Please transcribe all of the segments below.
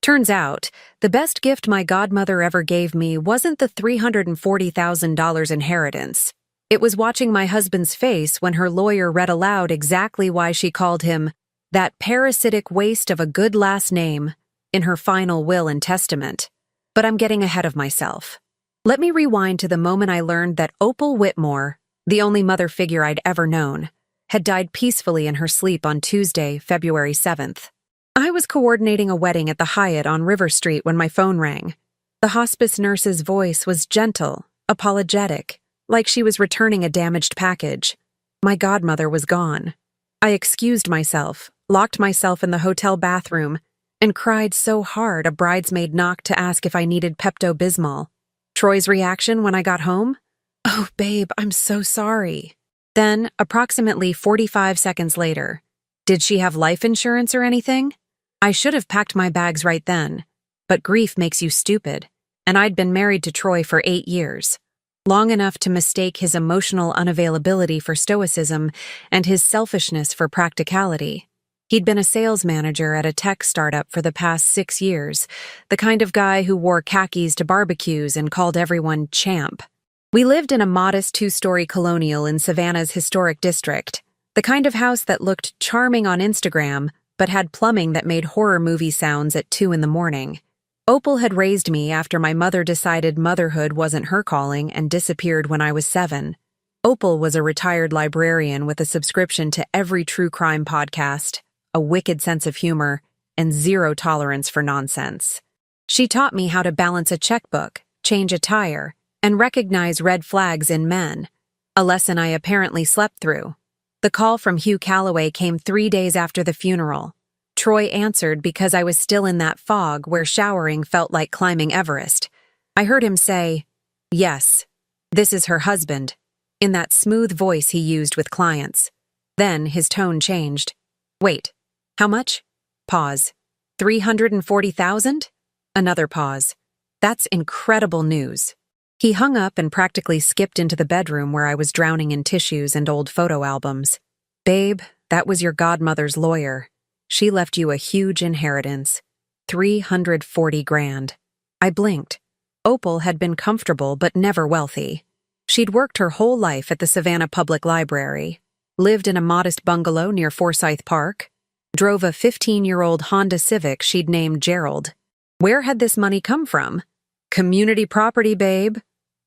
Turns out, the best gift my godmother ever gave me wasn't the $340,000 inheritance. It was watching my husband's face when her lawyer read aloud exactly why she called him that parasitic waste of a good last name in her final will and testament. But I'm getting ahead of myself. Let me rewind to the moment I learned that Opal Whitmore, the only mother figure I'd ever known, had died peacefully in her sleep on Tuesday, February 7th. I was coordinating a wedding at the Hyatt on River Street when my phone rang. The hospice nurse's voice was gentle, apologetic, like she was returning a damaged package. My godmother was gone. I excused myself, locked myself in the hotel bathroom, and cried so hard a bridesmaid knocked to ask if I needed Pepto-Bismol. Troy's reaction when I got home? "Oh, babe, I'm so sorry." Then, approximately 45 seconds later, "Did she have life insurance or anything?" I should have packed my bags right then, but grief makes you stupid, and I'd been married to Troy for 8 years, long enough to mistake his emotional unavailability for stoicism and his selfishness for practicality. He'd been a sales manager at a tech startup for the past 6 years, the kind of guy who wore khakis to barbecues and called everyone champ. We lived in a modest 2-story colonial in Savannah's historic district, the kind of house that looked charming on Instagram, but had plumbing that made horror movie sounds at 2 in the morning. Opal had raised me after my mother decided motherhood wasn't her calling and disappeared when I was 7. Opal was a retired librarian with a subscription to every true crime podcast, a wicked sense of humor, and zero tolerance for nonsense. She taught me how to balance a checkbook, change a tire, and recognize red flags in men, a lesson I apparently slept through. The call from Hugh Calloway came 3 days after the funeral. Troy answered because I was still in that fog where showering felt like climbing Everest. I heard him say, "Yes, this is her husband," in that smooth voice he used with clients. Then his tone changed. "Wait, how much?" Pause. "340,000? Another pause. "That's incredible news." He hung up and practically skipped into the bedroom where I was drowning in tissues and old photo albums. "Babe, that was your godmother's lawyer. She left you a huge inheritance. 340 grand. I blinked. Opal had been comfortable but never wealthy. She'd worked her whole life at the Savannah Public Library, lived in a modest bungalow near Forsyth Park, drove a 15-year-old Honda Civic she'd named Gerald. Where had this money come from? "Community property, babe,"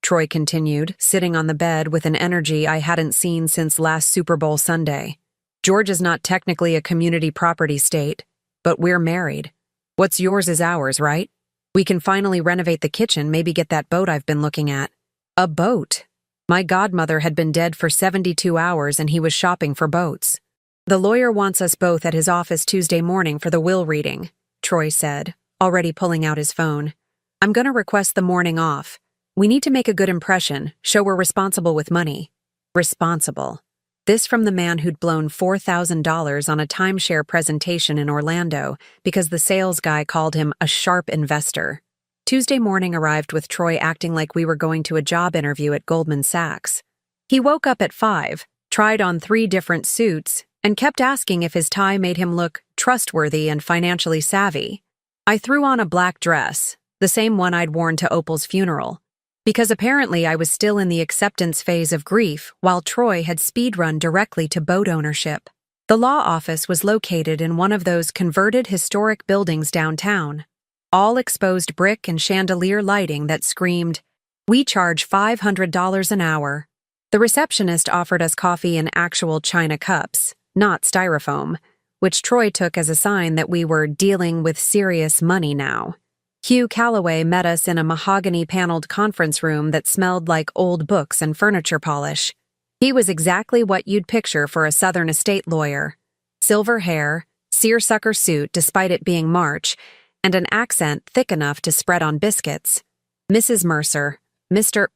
Troy continued, sitting on the bed with an energy I hadn't seen since last Super Bowl Sunday. "Georgia's not technically a community property state, but we're married. What's yours is ours, right? We can finally renovate the kitchen, maybe get that boat I've been looking at." A boat? My godmother had been dead for 72 hours and he was shopping for boats. "The lawyer wants us both at his office Tuesday morning for the will reading," Troy said, already pulling out his phone. "I'm going to request the morning off. We need to make a good impression, show we're responsible with money." Responsible. This from the man who'd blown $4,000 on a timeshare presentation in Orlando because the sales guy called him a sharp investor. Tuesday morning arrived with Troy acting like we were going to a job interview at Goldman Sachs. He woke up at 5, tried on 3 different suits, and kept asking if his tie made him look trustworthy and financially savvy. I threw on a black dress, the same one I'd worn to Opal's funeral, because apparently I was still in the acceptance phase of grief while Troy had speedrun directly to boat ownership. The law office was located in one of those converted historic buildings downtown, all exposed brick and chandelier lighting that screamed, "We charge $500 an hour." The receptionist offered us coffee in actual china cups, not styrofoam, which Troy took as a sign that we were dealing with serious money now. Hugh Calloway met us in a mahogany-paneled conference room that smelled like old books and furniture polish. He was exactly what you'd picture for a Southern estate lawyer. Silver hair, seersucker suit despite it being March, and an accent thick enough to spread on biscuits. "Mrs. Mercer, Mr.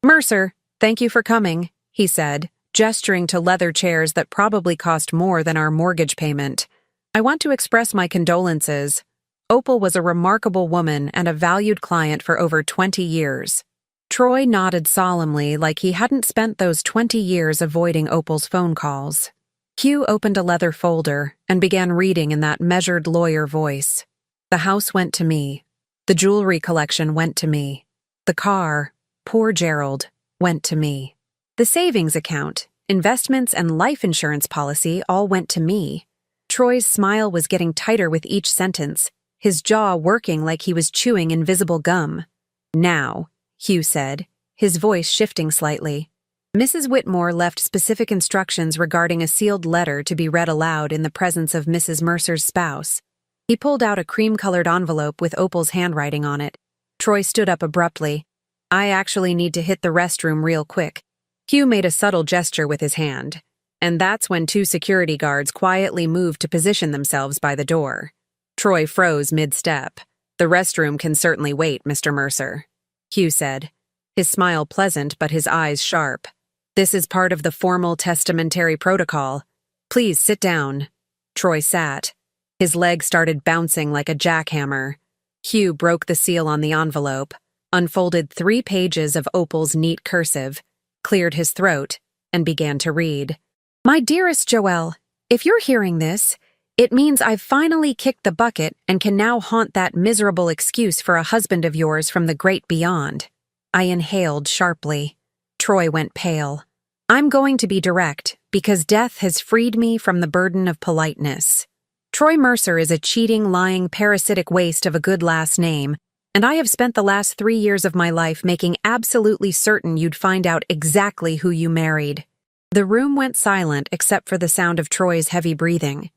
Mercer, thank you for coming," he said, gesturing to leather chairs that probably cost more than our mortgage payment. "I want to express my condolences. Opal was a remarkable woman and a valued client for over 20 years. Troy nodded solemnly like he hadn't spent those 20 years avoiding Opal's phone calls. Hugh opened a leather folder and began reading in that measured lawyer voice. The house went to me. The jewelry collection went to me. The car, poor Gerald, went to me. The savings account, investments, and life insurance policy all went to me. Troy's smile was getting tighter with each sentence, his jaw working like he was chewing invisible gum. Now, Hugh said, his voice shifting slightly. Mrs. Whitmore left specific instructions regarding a sealed letter to be read aloud in the presence of Mrs. Mercer's spouse. He pulled out a cream-colored envelope with Opal's handwriting on it. Troy stood up abruptly. I actually need to hit the restroom real quick. Hugh made a subtle gesture with his hand, and that's when two security guards quietly moved to position themselves by the door. Troy froze mid-step. The restroom can certainly wait, Mr. Mercer, Hugh said, his smile pleasant but his eyes sharp. This is part of the formal testamentary protocol. Please sit down. Troy sat. His leg started bouncing like a jackhammer. Hugh broke the seal on the envelope, unfolded 3 pages of Opal's neat cursive, cleared his throat, and began to read. My dearest Joelle, if you're hearing this, it means I've finally kicked the bucket and can now haunt that miserable excuse for a husband of yours from the great beyond. I inhaled sharply. Troy went pale. I'm going to be direct, because death has freed me from the burden of politeness. Troy Mercer is a cheating, lying, parasitic waste of a good last name, and I have spent the last 3 years of my life making absolutely certain you'd find out exactly who you married. The room went silent except for the sound of Troy's heavy breathing.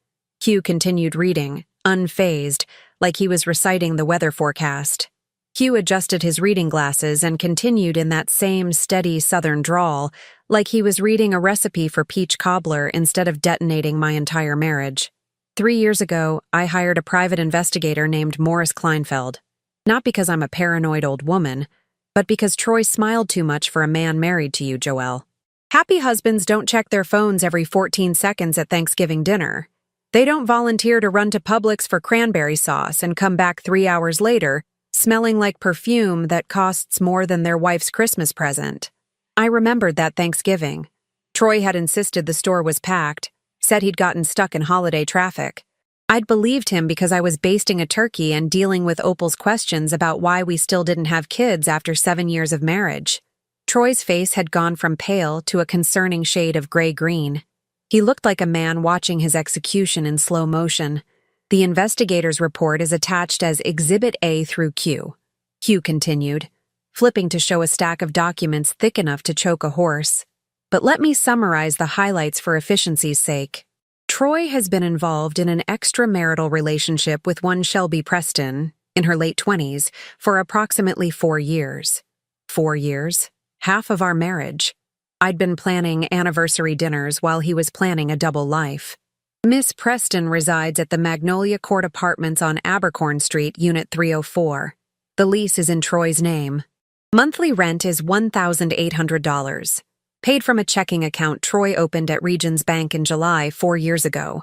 Hugh continued reading, unfazed, like he was reciting the weather forecast. Hugh adjusted his reading glasses and continued in that same steady southern drawl, like he was reading a recipe for peach cobbler instead of detonating my entire marriage. 3 years ago, I hired a private investigator named Morris Kleinfeld. Not because I'm a paranoid old woman, but because Troy smiled too much for a man married to you, Joelle. Happy husbands don't check their phones every 14 seconds at Thanksgiving dinner. They don't volunteer to run to Publix for cranberry sauce and come back 3 hours later, smelling like perfume that costs more than their wife's Christmas present. I remembered that Thanksgiving. Troy had insisted the store was packed, said he'd gotten stuck in holiday traffic. I'd believed him because I was basting a turkey and dealing with Opal's questions about why we still didn't have kids after 7 years of marriage. Troy's face had gone from pale to a concerning shade of gray-green. He looked like a man watching his execution in slow motion. The investigator's report is attached as Exhibit A through Q. Hugh continued, flipping to show a stack of documents thick enough to choke a horse. But let me summarize the highlights for efficiency's sake. Troy has been involved in an extramarital relationship with one Shelby Preston, in her late 20s, for approximately 4 years. 4 years? Half of our marriage. I'd been planning anniversary dinners while he was planning a double life. Miss Preston resides at the Magnolia Court Apartments on Abercorn Street, Unit 304. The lease is in Troy's name. Monthly rent is $1,800. Paid from a checking account Troy opened at Regions Bank in July 4 years ago.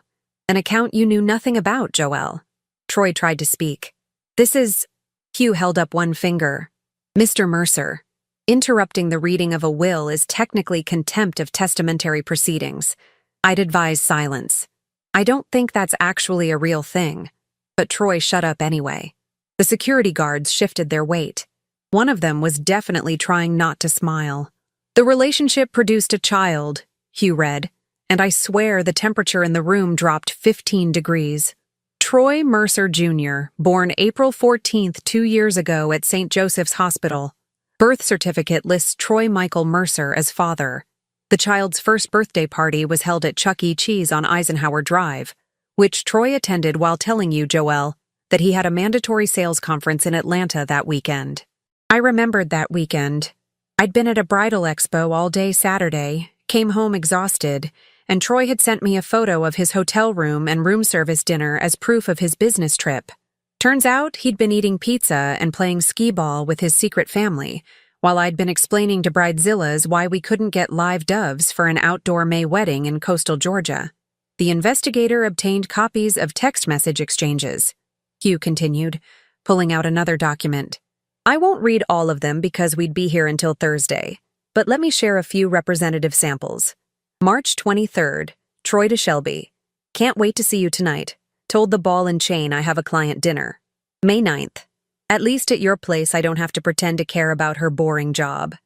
An account you knew nothing about, Joelle. Troy tried to speak. This is... Hugh held up one finger. Mr. Mercer. Interrupting the reading of a will is technically contempt of testamentary proceedings. I'd advise silence. I don't think that's actually a real thing. But Troy shut up anyway. The security guards shifted their weight. One of them was definitely trying not to smile. The relationship produced a child, Hugh read, and I swear the temperature in the room dropped 15 degrees. Troy Mercer Jr., born April 14th 2 years ago at St. Joseph's Hospital. Birth certificate lists Troy Michael Mercer as father. The child's first birthday party was held at Chuck E. Cheese on Eisenhower Drive, which Troy attended while telling you, Joelle, that he had a mandatory sales conference in Atlanta that weekend. I remembered that weekend. I'd been at a bridal expo all day Saturday, came home exhausted, and Troy had sent me a photo of his hotel room and room service dinner as proof of his business trip. Turns out he'd been eating pizza and playing skee-ball with his secret family, while I'd been explaining to bridezillas why we couldn't get live doves for an outdoor May wedding in coastal Georgia. The investigator obtained copies of text message exchanges. Hugh continued, pulling out another document. I won't read all of them because we'd be here until Thursday, but let me share a few representative samples. March 23rd, Troy to Shelby. Can't wait to see you tonight. Told the ball and chain I have a client dinner. May 9th. At least at your place, I don't have to pretend to care about her boring job.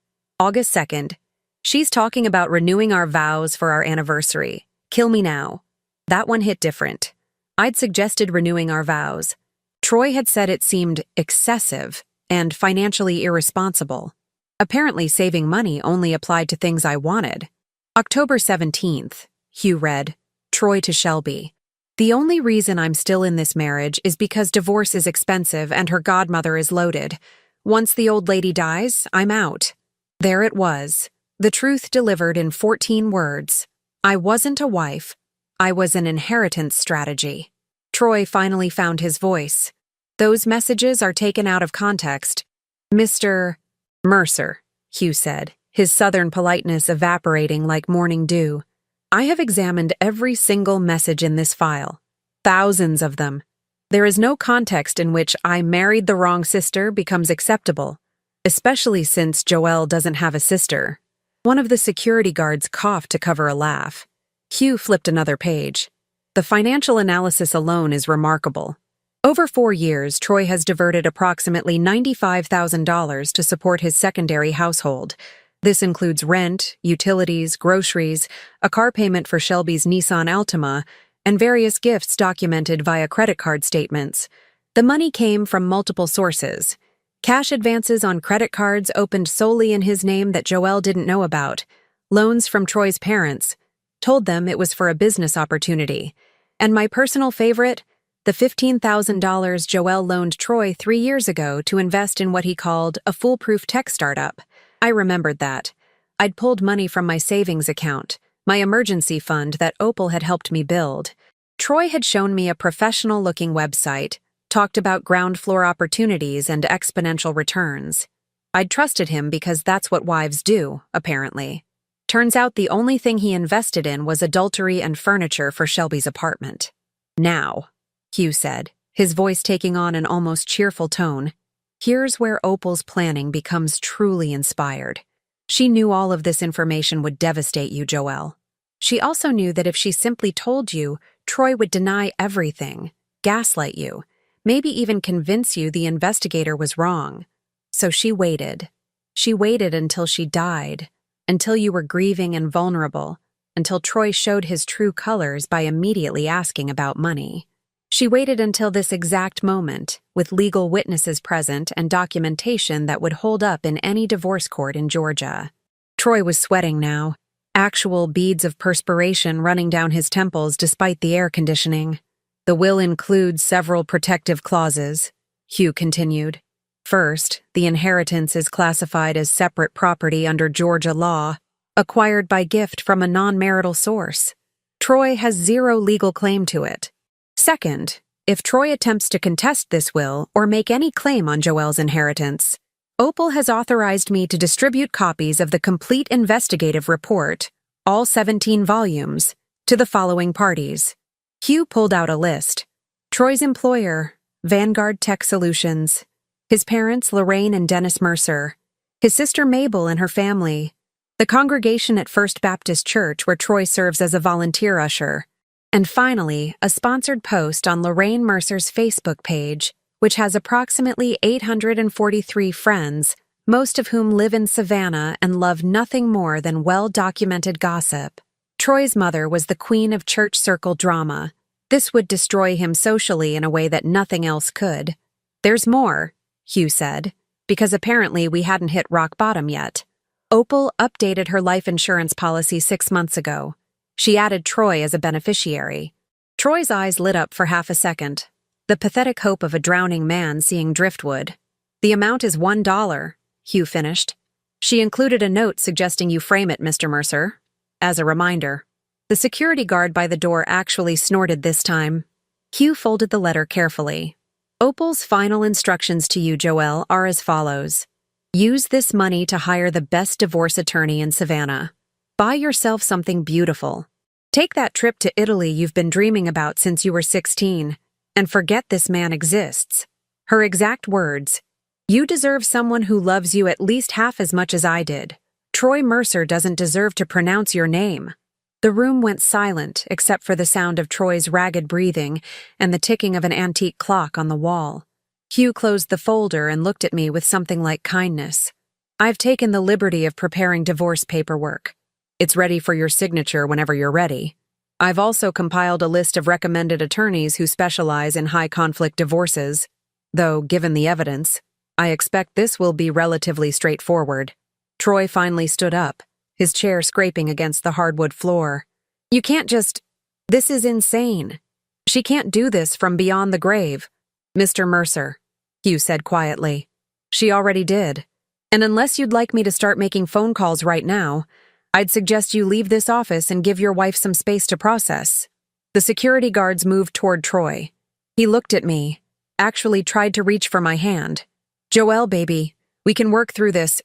August 2nd. She's talking about renewing our vows for our anniversary. Kill me now. That one hit different. I'd suggested renewing our vows. Troy had said it seemed excessive and financially irresponsible. Apparently, saving money only applied to things I wanted. October 17th. Hugh read, Troy to Shelby. The only reason I'm still in this marriage is because divorce is expensive and her godmother is loaded. Once the old lady dies, I'm out. There it was. The truth delivered in 14 words. I wasn't a wife. I was an inheritance strategy. Troy finally found his voice. Those messages are taken out of context. Mr. Mercer, Hugh said, his southern politeness evaporating like morning dew. I have examined every single message in this file. Thousands of them. There is no context in which I married the wrong sister becomes acceptable, especially since Joelle doesn't have a sister. One of the security guards coughed to cover a laugh. Hugh flipped another page. The financial analysis alone is remarkable. Over 4 years, Troy has diverted approximately $95,000 to support his secondary household. This includes rent, utilities, groceries, a car payment for Shelby's Nissan Altima, and various gifts documented via credit card statements. The money came from multiple sources. Cash advances on credit cards opened solely in his name that Joelle didn't know about. Loans from Troy's parents. Told them it was for a business opportunity. And my personal favorite, the $15,000 Joelle loaned Troy 3 years ago to invest in what he called a foolproof tech startup. I remembered that. I'd pulled money from my savings account, my emergency fund that Opal had helped me build. Troy had shown me a professional-looking website, talked about ground floor opportunities and exponential returns. I'd trusted him because that's what wives do, apparently. Turns out the only thing he invested in was adultery and furniture for Shelby's apartment. Now, Hugh said, his voice taking on an almost cheerful tone, here's where Opal's planning becomes truly inspired. She knew all of this information would devastate you, Joelle. She also knew that if she simply told you, Troy would deny everything, gaslight you, maybe even convince you the investigator was wrong. So she waited. She waited until she died, until you were grieving and vulnerable, until Troy showed his true colors by immediately asking about money. She waited until this exact moment, with legal witnesses present and documentation that would hold up in any divorce court in Georgia. Troy was sweating now, actual beads of perspiration running down his temples despite the air conditioning. The will includes several protective clauses, Hugh continued. First, the inheritance is classified as separate property under Georgia law, acquired by gift from a non-marital source. Troy has zero legal claim to it. Second, if Troy attempts to contest this will or make any claim on Joelle's inheritance, Opal has authorized me to distribute copies of the complete investigative report, all 17 volumes, to the following parties. Hugh pulled out a list. Troy's employer, Vanguard Tech Solutions. His parents, Lorraine and Dennis Mercer. His sister Mabel and her family. The congregation at First Baptist Church where Troy serves as a volunteer usher. And finally, a sponsored post on Lorraine Mercer's Facebook page, which has approximately 843 friends, most of whom live in Savannah and love nothing more than well-documented gossip. Troy's mother was the queen of church circle drama. This would destroy him socially in a way that nothing else could. There's more, Hugh said, because apparently we hadn't hit rock bottom yet. Opal updated her life insurance policy 6 months ago. She added Troy as a beneficiary. Troy's eyes lit up for half a second. The pathetic hope of a drowning man seeing driftwood. The amount is $1, Hugh finished. She included a note suggesting you frame it, Mr. Mercer. As a reminder. The security guard by the door actually snorted this time. Hugh folded the letter carefully. Opal's final instructions to you, Joelle, are as follows. Use this money to hire the best divorce attorney in Savannah. Buy yourself something beautiful. Take that trip to Italy you've been dreaming about since you were 16, and forget this man exists. Her exact words, you deserve someone who loves you at least half as much as I did. Troy Mercer doesn't deserve to pronounce your name. The room went silent except for the sound of Troy's ragged breathing and the ticking of an antique clock on the wall. Hugh closed the folder and looked at me with something like kindness. "I've taken the liberty of preparing divorce paperwork. It's ready for your signature whenever you're ready. I've also compiled a list of recommended attorneys who specialize in high-conflict divorces, though, given the evidence, I expect this will be relatively straightforward." Troy finally stood up, his chair scraping against the hardwood floor. "You can't just— This is insane. She can't do this from beyond the grave." "Mr. Mercer," Hugh said quietly, "she already did. And unless you'd like me to start making phone calls right now, I'd suggest you leave this office and give your wife some space to process." The security guards moved toward Troy. He looked at me, actually tried to reach for my hand. "Joelle, baby, we can work through this."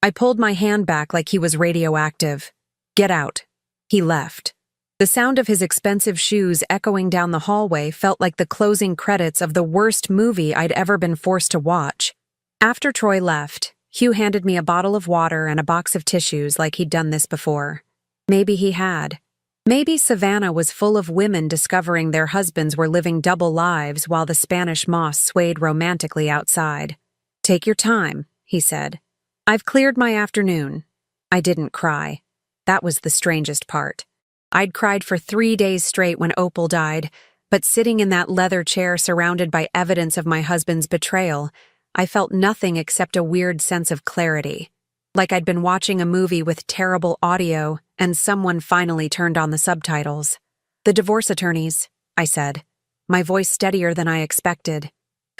I pulled my hand back like he was radioactive. "Get out." He left. The sound of his expensive shoes echoing down the hallway felt like the closing credits of the worst movie I'd ever been forced to watch. After Troy left, Hugh handed me a bottle of water and a box of tissues like he'd done this before. Maybe he had. Maybe Savannah was full of women discovering their husbands were living double lives while the Spanish moss swayed romantically outside. "Take your time," he said. "I've cleared my afternoon." I didn't cry. That was the strangest part. I'd cried for 3 days straight when Opal died, but sitting in that leather chair surrounded by evidence of my husband's betrayal, I felt nothing except a weird sense of clarity. Like I'd been watching a movie with terrible audio and someone finally turned on the subtitles. "The divorce attorneys," I said, my voice steadier than I expected.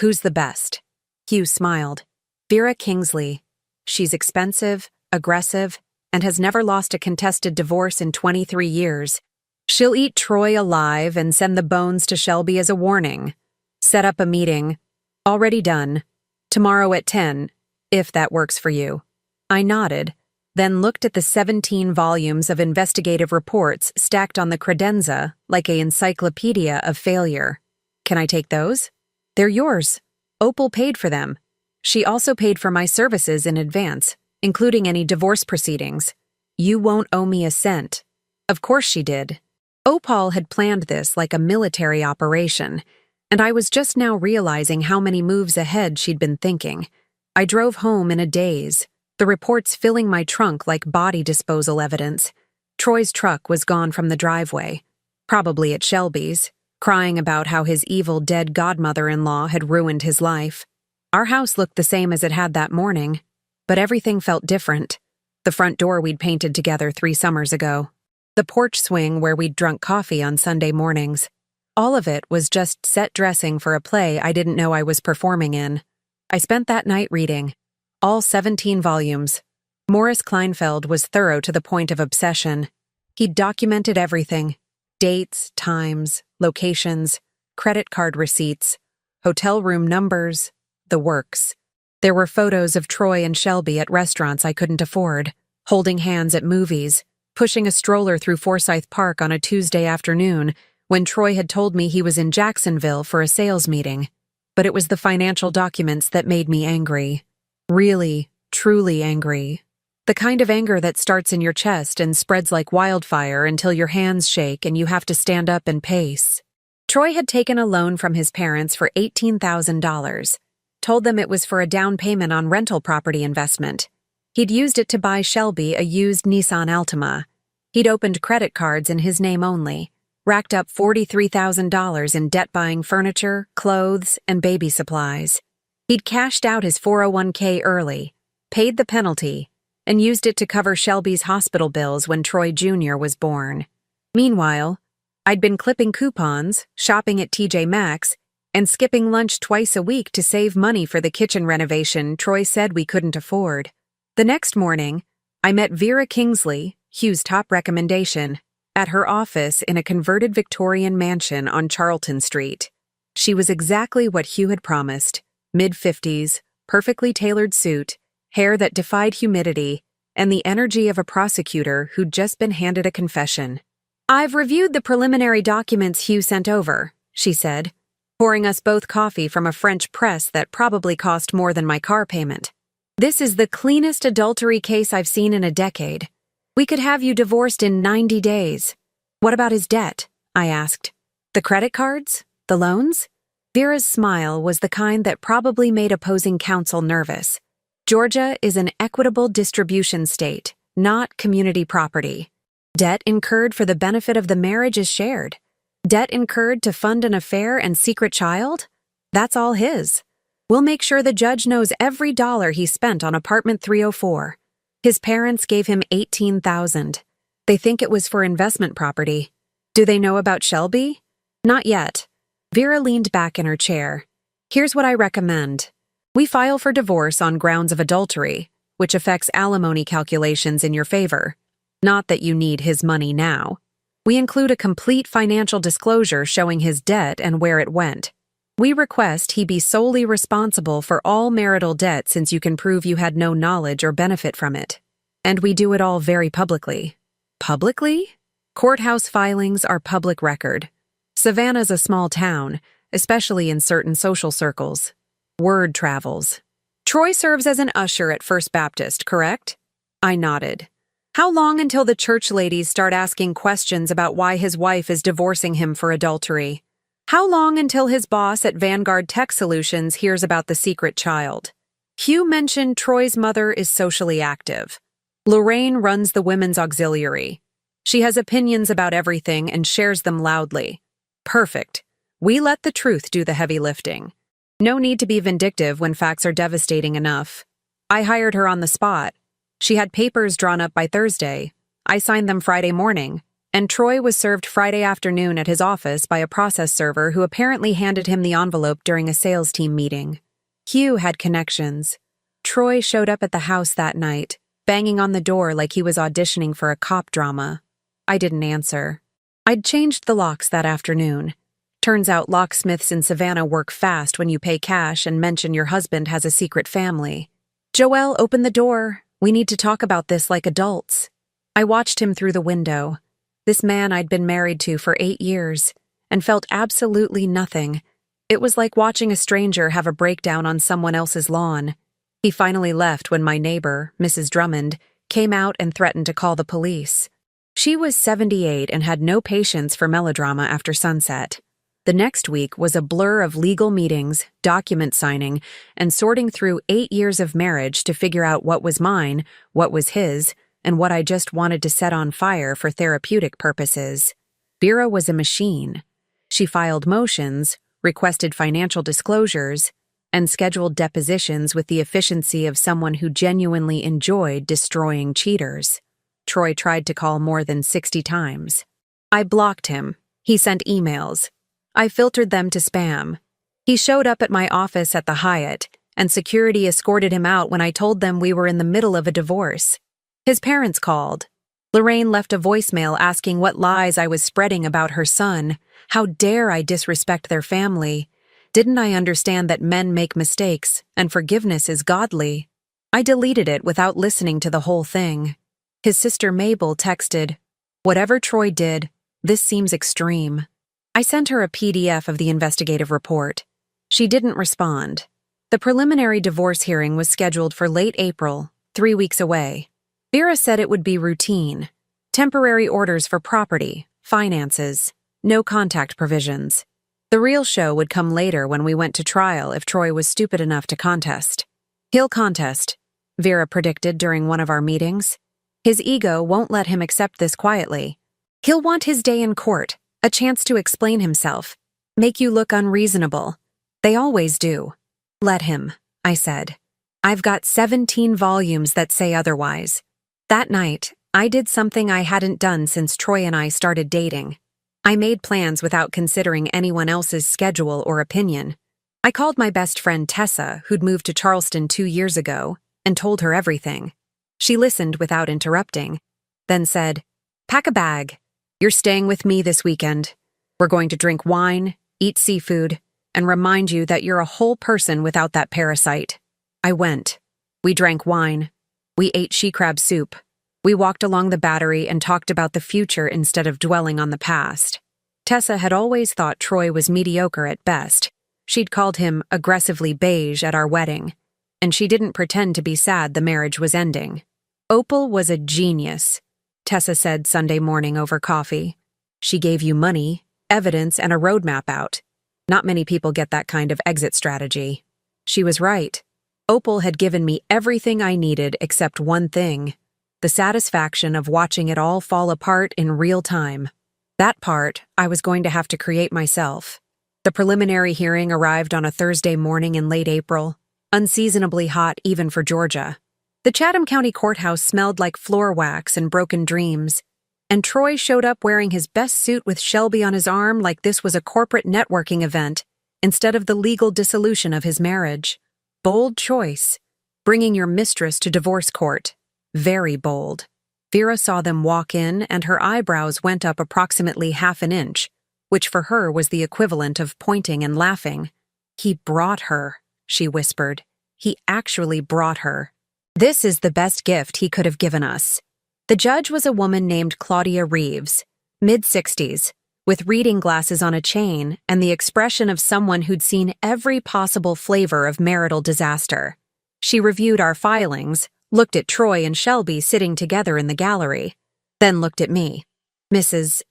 "Who's the best?" Hugh smiled. "Vera Kingsley. She's expensive, aggressive, and has never lost a contested divorce in 23 years. She'll eat Troy alive and send the bones to Shelby as a warning. Set up a meeting. Already done. Tomorrow at 10, if that works for you." I nodded, then looked at the 17 volumes of investigative reports stacked on the credenza like an encyclopedia of failure. "Can I take those?" "They're yours. Opal paid for them. She also paid for my services in advance, including any divorce proceedings. You won't owe me a cent." Of course she did. Opal had planned this like a military operation, and I was just now realizing how many moves ahead she'd been thinking. I drove home in a daze, the reports filling my trunk like body disposal evidence. Troy's truck was gone from the driveway, probably at Shelby's, crying about how his evil dead godmother-in-law had ruined his life. Our house looked the same as it had that morning, but everything felt different. The front door we'd painted together 3 summers ago. The porch swing where we'd drunk coffee on Sunday mornings. All of it was just set dressing for a play I didn't know I was performing in. I spent that night reading. All 17 volumes. Morris Kleinfeld was thorough to the point of obsession. He'd documented everything. Dates, times, locations, credit card receipts, hotel room numbers, the works. There were photos of Troy and Shelby at restaurants I couldn't afford, holding hands at movies, pushing a stroller through Forsyth Park on a Tuesday afternoon when Troy had told me he was in Jacksonville for a sales meeting. But it was the financial documents that made me angry. Really, truly angry. The kind of anger that starts in your chest and spreads like wildfire until your hands shake and you have to stand up and pace. Troy had taken a loan from his parents for $18,000. Told them it was for a down payment on rental property investment. He'd used it to buy Shelby a used Nissan Altima. He'd opened credit cards in his name only, racked up $43,000 in debt buying furniture, clothes, and baby supplies. He'd cashed out his 401k early, paid the penalty, and used it to cover Shelby's hospital bills when Troy Jr. was born. Meanwhile, I'd been clipping coupons, shopping at TJ Maxx, and skipping lunch twice a week to save money for the kitchen renovation Troy said we couldn't afford. The next morning, I met Vera Kingsley, Hugh's top recommendation, at her office in a converted Victorian mansion on Charlton Street. She was exactly what Hugh had promised: mid-50s, perfectly tailored suit, hair that defied humidity, and the energy of a prosecutor who'd just been handed a confession. "I've reviewed the preliminary documents Hugh sent over," she said, pouring us both coffee from a French press that probably cost more than my car payment. "This is the cleanest adultery case I've seen in a decade. We could have you divorced in 90 days. "What about his debt?" I asked. "The credit cards? The loans?" Vera's smile was the kind that probably made opposing counsel nervous. Georgia is an equitable distribution state, not community property. Debt incurred for the benefit of the marriage is shared. Debt incurred to fund an affair and secret child? That's all his. We'll make sure the judge knows every dollar he spent on apartment 304. His parents gave him $18,000. They think it was for investment property. Do they know about Shelby? Not yet. Vera leaned back in her chair. Here's what I recommend. We file for divorce on grounds of adultery, which affects alimony calculations in your favor. Not that you need his money now. We include a complete financial disclosure showing his debt and where it went. We request he be solely responsible for all marital debt since you can prove you had no knowledge or benefit from it. And we do it all very publicly. Publicly? Courthouse filings are public record. Savannah's a small town, especially in certain social circles. Word travels. Troy serves as an usher at First Baptist, correct? I nodded. How long until the church ladies start asking questions about why his wife is divorcing him for adultery? How long until his boss at Vanguard Tech Solutions hears about the secret child? Hugh mentioned Troy's mother is socially active. Lorraine runs the women's auxiliary. She has opinions about everything and shares them loudly. Perfect. We let the truth do the heavy lifting. No need to be vindictive when facts are devastating enough. I hired her on the spot. She had papers drawn up by Thursday. I signed them Friday morning, and Troy was served Friday afternoon at his office by a process server who apparently handed him the envelope during a sales team meeting. Hugh had connections. Troy showed up at the house that night, banging on the door like he was auditioning for a cop drama. I didn't answer. I'd changed the locks that afternoon. Turns out locksmiths in Savannah work fast when you pay cash and mention your husband has a secret family. Joelle, open the door. We need to talk about this like adults. I watched him through the window. This man I'd been married to for 8 years, and felt absolutely nothing. It was like watching a stranger have a breakdown on someone else's lawn. He finally left when my neighbor, Mrs. Drummond, came out and threatened to call the police. She was 78 and had no patience for melodrama after sunset. The next week was a blur of legal meetings, document signing, and sorting through 8 years of marriage to figure out what was mine, what was his, and what I just wanted to set on fire for therapeutic purposes. Vera was a machine. She filed motions, requested financial disclosures, and scheduled depositions with the efficiency of someone who genuinely enjoyed destroying cheaters. Troy tried to call more than 60 times. I blocked him. He sent emails. I filtered them to spam. He showed up at my office at the Hyatt, and security escorted him out when I told them we were in the middle of a divorce. His parents called. Lorraine left a voicemail asking what lies I was spreading about her son. How dare I disrespect their family? Didn't I understand that men make mistakes, and forgiveness is godly? I deleted it without listening to the whole thing. His sister Mabel texted, "Whatever Troy did, this seems extreme." I sent her a PDF of the investigative report. She didn't respond. The preliminary divorce hearing was scheduled for late April, 3 weeks away. Vera said it would be routine. Temporary orders for property, finances, no contact provisions. The real show would come later when we went to trial if Troy was stupid enough to contest. He'll contest, Vera predicted during one of our meetings. His ego won't let him accept this quietly. He'll want his day in court, a chance to explain himself, make you look unreasonable. They always do. Let him, I said. I've got 17 volumes that say otherwise. That night, I did something I hadn't done since Troy and I started dating. I made plans without considering anyone else's schedule or opinion. I called my best friend Tessa, who'd moved to Charleston 2 years ago, and told her everything. She listened without interrupting, then said, "Pack a bag. You're staying with me this weekend. We're going to drink wine, eat seafood, and remind you that you're a whole person without that parasite." I went. We drank wine. We ate she-crab soup. We walked along the Battery and talked about the future instead of dwelling on the past. Tessa had always thought Troy was mediocre at best. She'd called him aggressively beige at our wedding, and she didn't pretend to be sad the marriage was ending. Opal was a genius, Tessa said Sunday morning over coffee. She gave you money, evidence, and a roadmap out. Not many people get that kind of exit strategy. She was right. Opal had given me everything I needed except one thing: the satisfaction of watching it all fall apart in real time. That part I was going to have to create myself. The preliminary hearing arrived on a Thursday morning in late April, unseasonably hot even for Georgia. The Chatham County Courthouse smelled like floor wax and broken dreams, and Troy showed up wearing his best suit with Shelby on his arm like this was a corporate networking event instead of the legal dissolution of his marriage. Bold choice, bringing your mistress to divorce court. Very bold. Vera saw them walk in, and her eyebrows went up approximately half an inch, which for her was the equivalent of pointing and laughing. "He brought her," she whispered. "He actually brought her. This is the best gift he could have given us." The judge was a woman named Claudia Reeves, mid-60s, with reading glasses on a chain and the expression of someone who'd seen every possible flavor of marital disaster. She reviewed our filings, looked at Troy and Shelby sitting together in the gallery, then looked at me. "Mrs.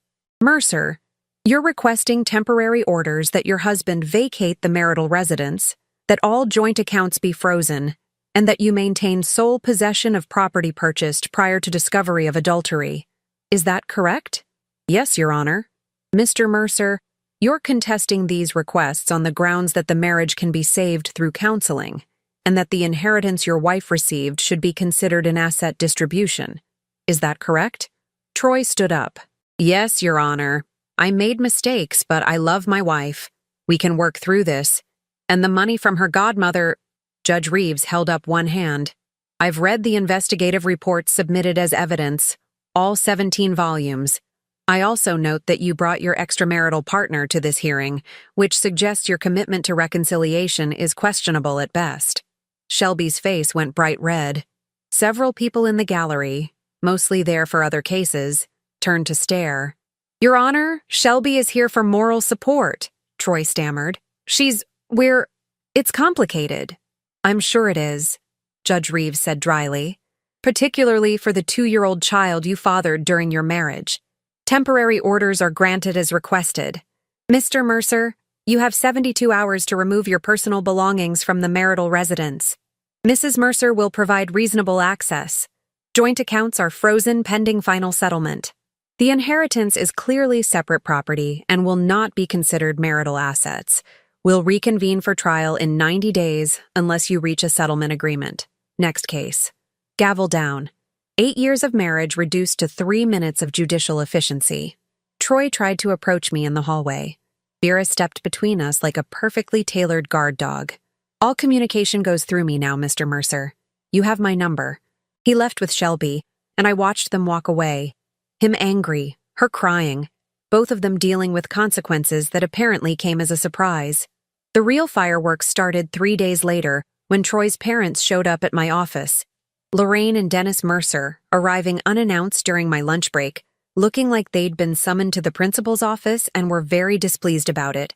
Mercer, you're requesting temporary orders that your husband vacate the marital residence, that all joint accounts be frozen, and that you maintain sole possession of property purchased prior to discovery of adultery. Is that correct?" "Yes, Your Honor." "Mr. Mercer, you're contesting these requests on the grounds that the marriage can be saved through counseling, and that the inheritance your wife received should be considered an asset distribution. Is that correct?" Troy stood up. "Yes, Your Honor. I made mistakes, but I love my wife. We can work through this. And the money from her godmother—" Judge Reeves held up one hand. "I've read the investigative reports submitted as evidence, all 17 volumes. I also note that you brought your extramarital partner to this hearing, which suggests your commitment to reconciliation is questionable at best." Shelby's face went bright red. Several people in the gallery, mostly there for other cases, turned to stare. "Your Honor, Shelby is here for moral support," Troy stammered. It's complicated." "I'm sure it is," Judge Reeves said dryly, "particularly for the 2-year-old child you fathered during your marriage. Temporary orders are granted as requested. Mr. Mercer, you have 72 hours to remove your personal belongings from the marital residence. Mrs. Mercer will provide reasonable access. Joint accounts are frozen pending final settlement. The inheritance is clearly separate property and will not be considered marital assets. We'll reconvene for trial in 90 days unless you reach a settlement agreement. Next case." Gavel down. 8 years of marriage reduced to 3 minutes of judicial efficiency. Troy tried to approach me in the hallway. Vera stepped between us like a perfectly tailored guard dog. "All communication goes through me now, Mr. Mercer. You have my number." He left with Shelby, and I watched them walk away. Him angry, her crying, both of them dealing with consequences that apparently came as a surprise. The real fireworks started 3 days later when Troy's parents showed up at my office. Lorraine and Dennis Mercer, arriving unannounced during my lunch break, looking like they'd been summoned to the principal's office and were very displeased about it.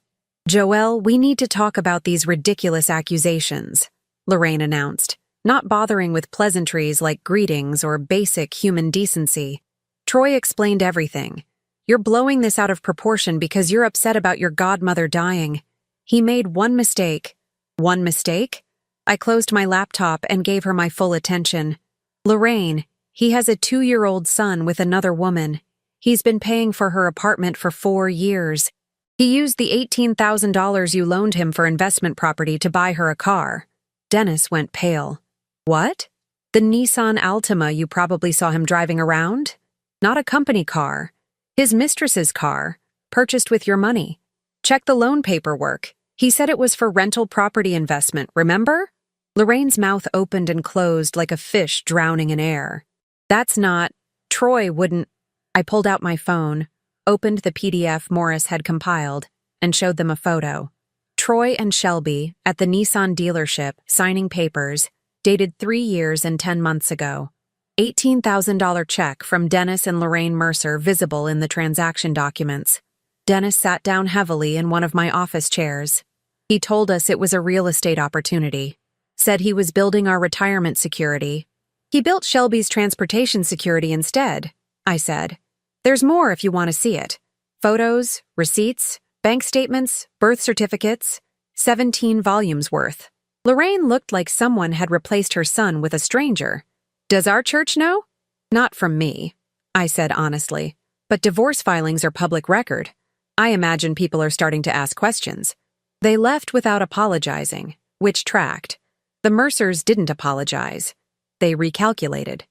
"Joelle, we need to talk about these ridiculous accusations," Lorraine announced, not bothering with pleasantries like greetings or basic human decency. Troy explained everything. "You're blowing this out of proportion because you're upset about your godmother dying. He made one mistake." "One mistake?" I closed my laptop and gave her my full attention. "Lorraine, he has a 2-year-old son with another woman. He's been paying for her apartment for 4 years. He used the $18,000 you loaned him for investment property to buy her a car." Dennis went pale. "What?" "The Nissan Altima you probably saw him driving around? Not a company car. His mistress's car, purchased with your money. Check the loan paperwork. He said it was for rental property investment, remember?" Lorraine's mouth opened and closed like a fish drowning in air. "That's not— Troy wouldn't—" I pulled out my phone, opened the PDF Morris had compiled, and showed them a photo. Troy and Shelby, at the Nissan dealership, signing papers, dated 3 years and 10 months ago. $18,000 check from Dennis and Lorraine Mercer visible in the transaction documents. Dennis sat down heavily in one of my office chairs. He told us it was a real estate opportunity. Said he was building our retirement security. "He built Shelby's transportation security instead," I said. "There's more if you want to see it. Photos, receipts, Bank statements, birth certificates, 17 volumes worth. Lorraine looked like someone had replaced her son with a stranger. Does our church know? Not from me, I said honestly. But divorce filings are public record. I imagine people are starting to ask questions. They left without apologizing, which tracked. The Mercers didn't apologize. They recalculated.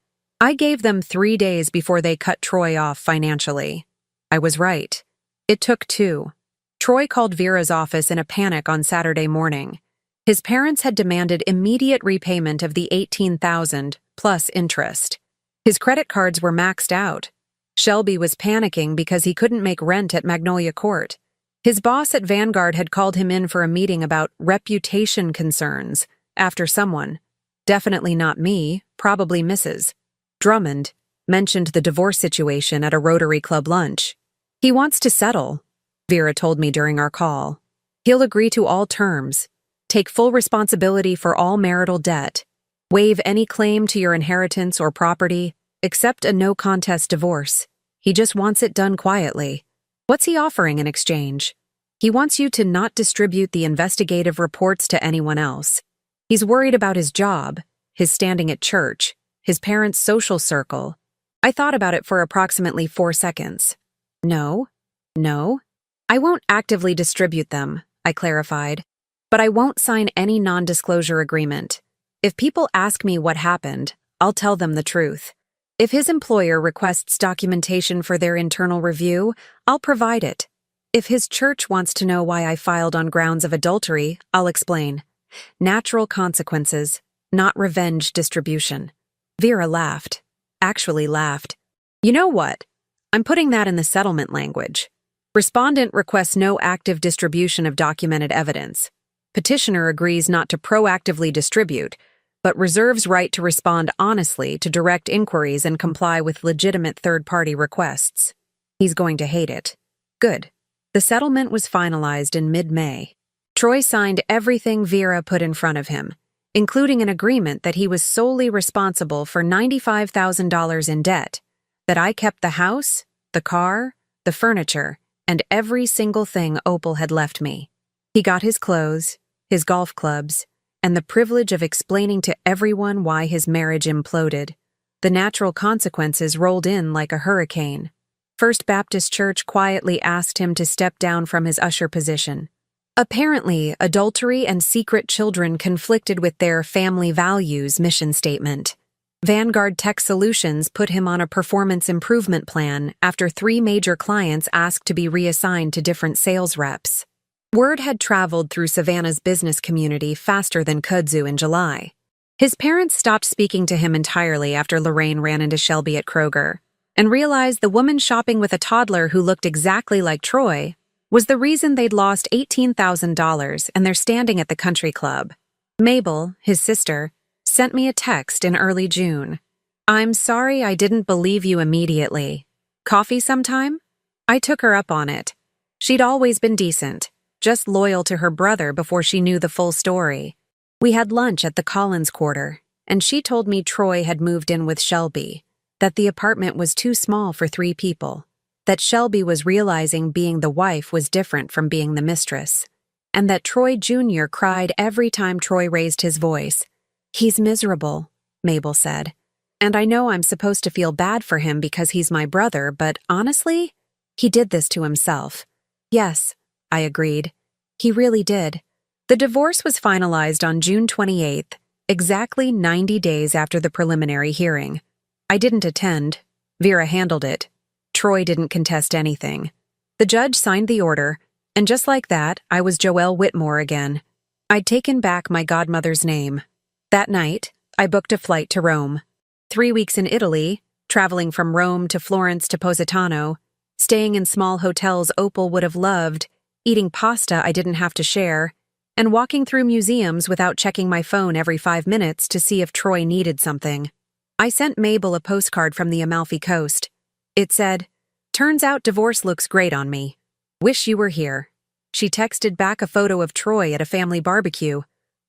I gave them 3 days before they cut Troy off financially. I was right. It took 2. Troy called Vera's office in a panic on Saturday morning. His parents had demanded immediate repayment of the $18,000 plus interest. His credit cards were maxed out. Shelby was panicking because he couldn't make rent at Magnolia Court. His boss at Vanguard had called him in for a meeting about reputation concerns after someone, definitely not me, probably Mrs. Drummond, mentioned the divorce situation at a Rotary Club lunch. He wants to settle, Vera told me during our call. He'll agree to all terms, take full responsibility for all marital debt, waive any claim to your inheritance or property, accept a no-contest divorce. He just wants it done quietly. What's he offering in exchange? He wants you to not distribute the investigative reports to anyone else. He's worried about his job, his standing at church, his parents' social circle. I thought about it for approximately 4 seconds. No. I won't actively distribute them, I clarified. But I won't sign any non-disclosure agreement. If people ask me what happened, I'll tell them the truth. If his employer requests documentation for their internal review, I'll provide it. If his church wants to know why I filed on grounds of adultery, I'll explain. Natural consequences, not revenge distribution. Vera laughed. Actually laughed. You know what? I'm putting that in the settlement language. Respondent requests no active distribution of documented evidence. Petitioner agrees not to proactively distribute, but reserves right to respond honestly to direct inquiries and comply with legitimate third-party requests. He's going to hate it. Good. The settlement was finalized in mid-May. Troy signed everything Vera put in front of him, including an agreement that he was solely responsible for $95,000 in debt, that I kept the house, the car, the furniture, and every single thing Opal had left me. He got his clothes, his golf clubs, and the privilege of explaining to everyone why his marriage imploded. The natural consequences rolled in like a hurricane. First Baptist Church quietly asked him to step down from his usher position. Apparently, adultery and secret children conflicted with their family values mission statement. Vanguard Tech Solutions put him on a performance improvement plan after 3 major clients asked to be reassigned to different sales reps. Word had traveled through Savannah's business community faster than kudzu in July. His parents stopped speaking to him entirely after Lorraine ran into Shelby at Kroger, and realized the woman shopping with a toddler who looked exactly like Troy was the reason they'd lost $18,000 and they're standing at the country club. Mabel, his sister, sent me a text in early June. I'm sorry I didn't believe you immediately. Coffee sometime? I took her up on it. She'd always been decent, just loyal to her brother before she knew the full story. We had lunch at the Collins Quarter, and she told me Troy had moved in with Shelby, that the apartment was too small for 3 people, that Shelby was realizing being the wife was different from being the mistress, and that Troy Jr. cried every time Troy raised his voice. He's miserable, Mabel said, and I know I'm supposed to feel bad for him because he's my brother, but honestly, he did this to himself. Yes, I agreed. He really did. The divorce was finalized on June 28th, exactly 90 days after the preliminary hearing. I didn't attend. Vera handled it. Troy didn't contest anything. The judge signed the order, and just like that, I was Joelle Whitmore again. I'd taken back my godmother's name. That night, I booked a flight to Rome. 3 weeks in Italy, traveling from Rome to Florence to Positano, staying in small hotels Opal would have loved, eating pasta I didn't have to share, and walking through museums without checking my phone every 5 minutes to see if Troy needed something. I sent Mabel a postcard from the Amalfi Coast. It said, "Turns out divorce looks great on me. Wish you were here." She texted back a photo of Troy at a family barbecue,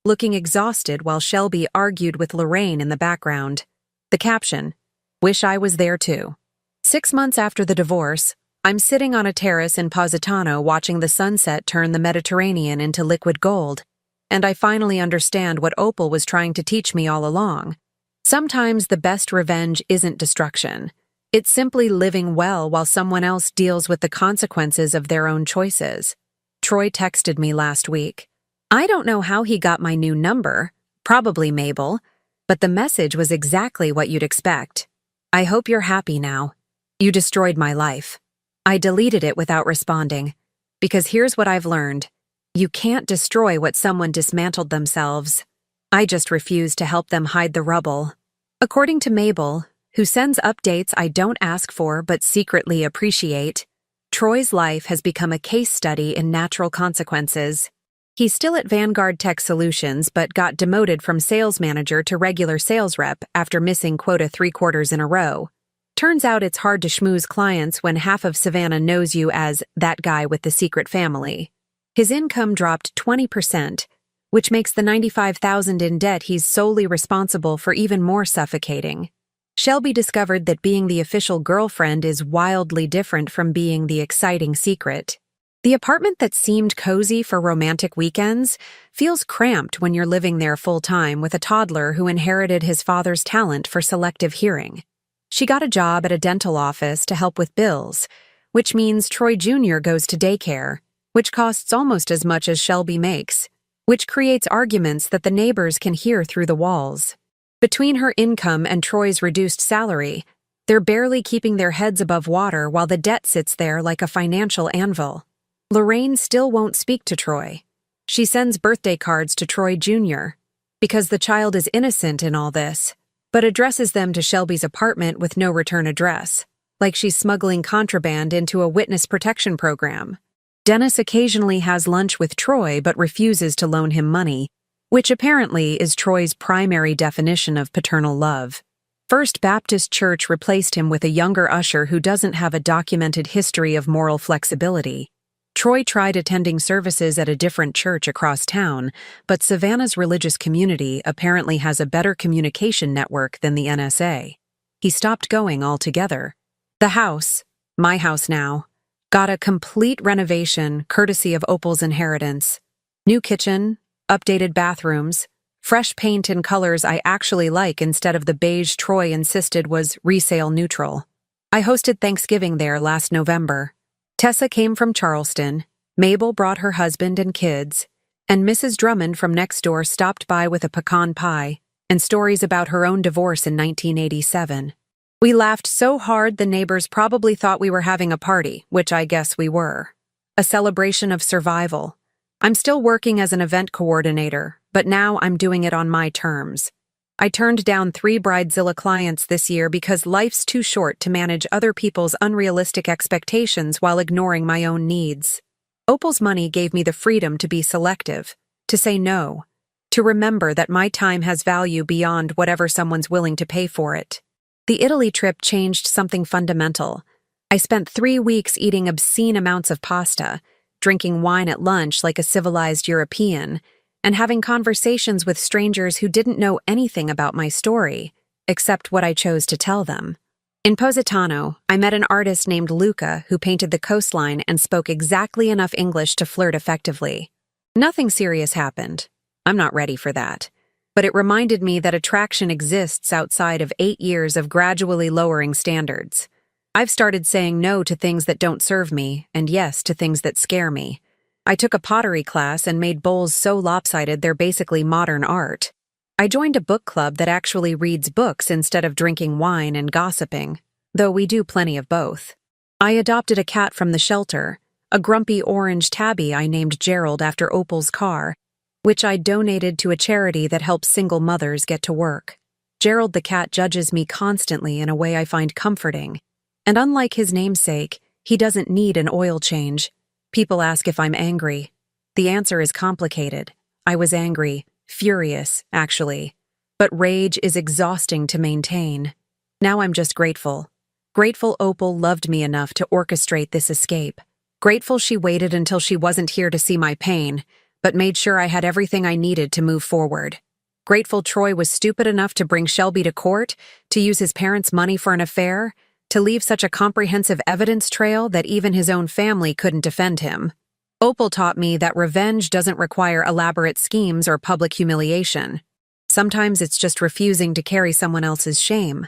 looking exhausted while Shelby argued with Lorraine in the background. The caption, "Wish I was there too." 6 months after the divorce, I'm sitting on a terrace in Positano watching the sunset turn the Mediterranean into liquid gold, and I finally understand what Opal was trying to teach me all along. Sometimes the best revenge isn't destruction. It's simply living well while someone else deals with the consequences of their own choices. Troy texted me last week. I don't know how he got my new number, probably Mabel, but the message was exactly what you'd expect. I hope you're happy now. You destroyed my life. I deleted it without responding, because here's what I've learned. You can't destroy what someone dismantled themselves. I just refuse to help them hide the rubble. According to Mabel, who sends updates I don't ask for but secretly appreciate, Troy's life has become a case study in natural consequences. He's still at Vanguard Tech Solutions but got demoted from sales manager to regular sales rep after missing quota 3 quarters in a row. Turns out it's hard to schmooze clients when half of Savannah knows you as that guy with the secret family. His income dropped 20%, which makes the $95,000 in debt he's solely responsible for even more suffocating. Shelby discovered that being the official girlfriend is wildly different from being the exciting secret. The apartment that seemed cozy for romantic weekends feels cramped when you're living there full-time with a toddler who inherited his father's talent for selective hearing. She got a job at a dental office to help with bills, which means Troy Jr. goes to daycare, which costs almost as much as Shelby makes, which creates arguments that the neighbors can hear through the walls. Between her income and Troy's reduced salary, they're barely keeping their heads above water while the debt sits there like a financial anvil. Lorraine still won't speak to Troy. She sends birthday cards to Troy Jr. because the child is innocent in all this, but addresses them to Shelby's apartment with no return address, like she's smuggling contraband into a witness protection program. Dennis occasionally has lunch with Troy but refuses to loan him money, which apparently is Troy's primary definition of paternal love. First Baptist Church replaced him with a younger usher who doesn't have a documented history of moral flexibility. Troy tried attending services at a different church across town, but Savannah's religious community apparently has a better communication network than the NSA. He stopped going altogether. The house, my house now, got a complete renovation courtesy of Opal's inheritance. New kitchen, updated bathrooms, fresh paint in colors I actually like instead of the beige Troy insisted was resale neutral. I hosted Thanksgiving there last November. Tessa came from Charleston, Mabel brought her husband and kids, and Mrs. Drummond from next door stopped by with a pecan pie and stories about her own divorce in 1987. We laughed so hard the neighbors probably thought we were having a party, which I guess we were. A celebration of survival. I'm still working as an event coordinator, but now I'm doing it on my terms. I turned down 3 Bridezilla clients this year because life's too short to manage other people's unrealistic expectations while ignoring my own needs. Opal's money gave me the freedom to be selective, to say no, to remember that my time has value beyond whatever someone's willing to pay for it. The Italy trip changed something fundamental. I spent 3 weeks eating obscene amounts of pasta, drinking wine at lunch like a civilized European, and having conversations with strangers who didn't know anything about my story, except what I chose to tell them. In Positano, I met an artist named Luca who painted the coastline and spoke exactly enough English to flirt effectively. Nothing serious happened. I'm not ready for that. But it reminded me that attraction exists outside of 8 years of gradually lowering standards. I've started saying no to things that don't serve me, and yes to things that scare me. I took a pottery class and made bowls so lopsided they're basically modern art. I joined a book club that actually reads books instead of drinking wine and gossiping, though we do plenty of both. I adopted a cat from the shelter, a grumpy orange tabby I named Gerald after Opal's car, which I donated to a charity that helps single mothers get to work. Gerald the cat judges me constantly in a way I find comforting, and unlike his namesake, he doesn't need an oil change. People ask if I'm angry. The answer is complicated. I was angry, furious, actually. But rage is exhausting to maintain. Now I'm just grateful. Grateful Opal loved me enough to orchestrate this escape. Grateful she waited until she wasn't here to see my pain, but made sure I had everything I needed to move forward. Grateful Troy was stupid enough to bring Shelby to court, to use his parents' money for an affair, to leave such a comprehensive evidence trail that even his own family couldn't defend him. Opal taught me that revenge doesn't require elaborate schemes or public humiliation. Sometimes it's just refusing to carry someone else's shame,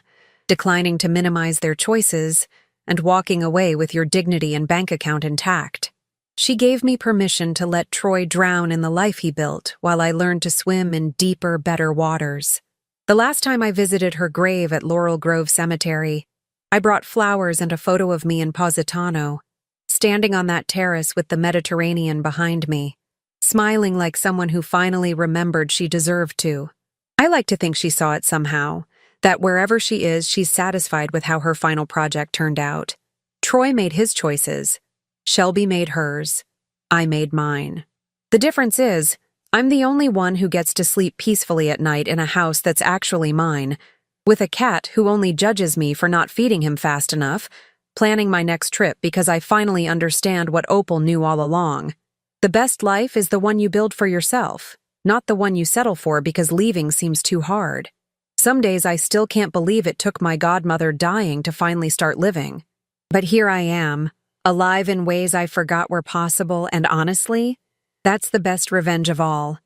declining to minimize their choices, and walking away with your dignity and bank account intact. She gave me permission to let Troy drown in the life he built while I learned to swim in deeper, better waters. The last time I visited her grave at Laurel Grove Cemetery, I brought flowers and a photo of me in Positano, standing on that terrace with the Mediterranean behind me, smiling like someone who finally remembered she deserved to. I like to think she saw it somehow, that wherever she is, she's satisfied with how her final project turned out. Troy made his choices. Shelby made hers. I made mine. The difference is, I'm the only one who gets to sleep peacefully at night in a house that's actually mine, with a cat who only judges me for not feeding him fast enough, planning my next trip because I finally understand what Opal knew all along. The best life is the one you build for yourself, not the one you settle for because leaving seems too hard. Some days I still can't believe it took my godmother dying to finally start living. But here I am, alive in ways I forgot were possible, and honestly, that's the best revenge of all.